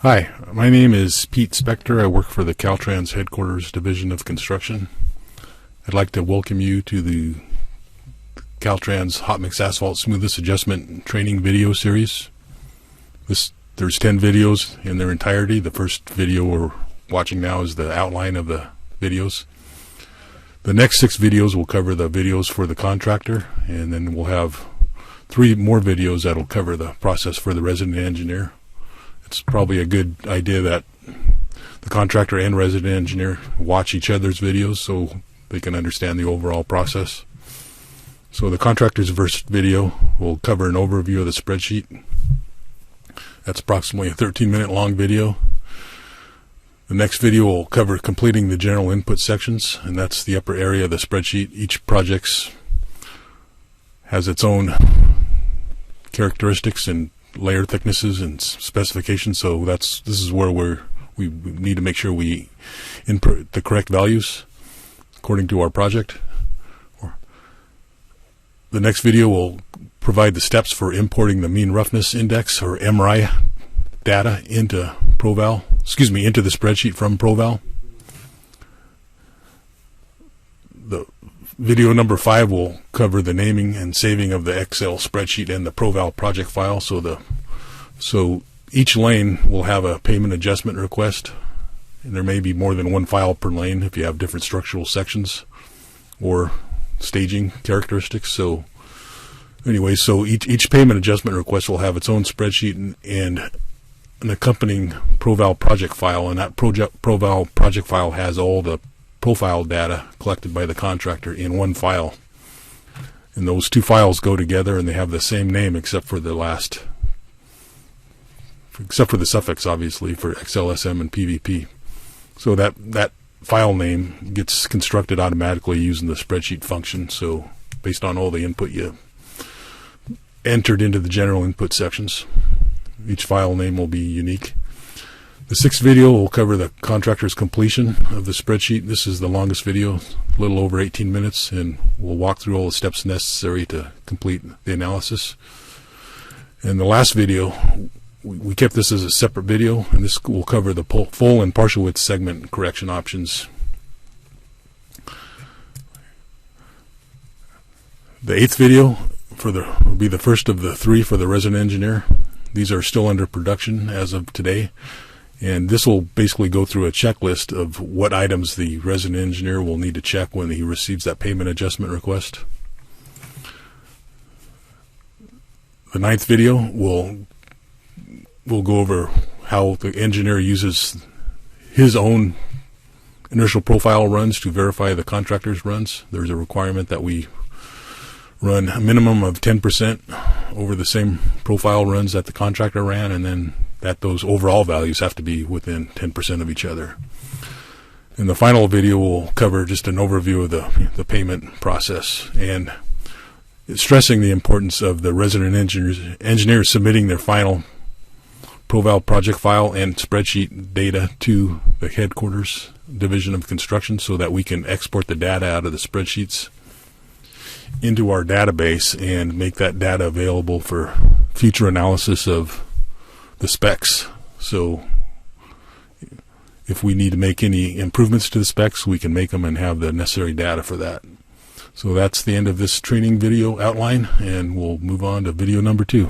Hi, my name is Pete Spector. I work for the Caltrans Headquarters Division of Construction. I'd like to welcome you to the Caltrans Hot Mix Asphalt Smoothness Adjustment Training video series. There's 10 videos in their entirety. The first video we're watching now is the outline of the videos. The next 6 videos will cover the videos for the contractor, and then we'll have 3 more videos that'll cover the process for the resident engineer. It's probably a good idea that the contractor and resident engineer watch each other's videos so they can understand the overall process. So the contractor's first video will cover an overview of the spreadsheet. That's approximately a 13-minute long video. The next video will cover completing the general input sections, and that's the upper area of the spreadsheet. Each project has its own characteristics and layer thicknesses and specifications, so this is where we need to make sure we input the correct values according to our project. The next video will provide the steps for importing the mean roughness index, or MRI, data into into the spreadsheet from ProVal. The video number 5 will cover the naming and saving of the Excel spreadsheet and the ProVal project file. So each lane will have a payment adjustment request, and there may be more than one file per lane if you have different structural sections or staging characteristics. So anyway, so each payment adjustment request will have its own spreadsheet and an accompanying ProVal project file, and that ProVal project file has all the profile data collected by the contractor in one file. And those 2 files go together, and they have the same name except for the suffix, obviously, for XLSM and PVP. So that file name gets constructed automatically using the spreadsheet function, so based on all the input you entered into the general input sections. Each file name will be unique. The 6th video will cover the contractor's completion of the spreadsheet. This is the longest video, a little over 18 minutes, and we'll walk through all the steps necessary to complete the analysis. And the last video, we kept this as a separate video, and this will cover the full and partial width segment correction options. The 8th video will be the first of the 3 for the resident engineer. These are still under production as of today. And this will basically go through a checklist of what items the resident engineer will need to check when he receives that payment adjustment request. The 9th video will go over how the engineer uses his own inertial profile runs to verify the contractor's runs. There's a requirement that we run a minimum of 10% over the same profile runs that the contractor ran, and then those overall values have to be within 10% of each other. And the final video will cover just an overview of the payment process, and stressing the importance of the resident engineers submitting their final ProVal project file and spreadsheet data to the Headquarters Division of Construction so that we can export the data out of the spreadsheets into our database and make that data available for future analysis of the specs. So if we need to make any improvements to the specs, we can make them and have the necessary data for that. So that's the end of this training video outline, and we'll move on to video number 2.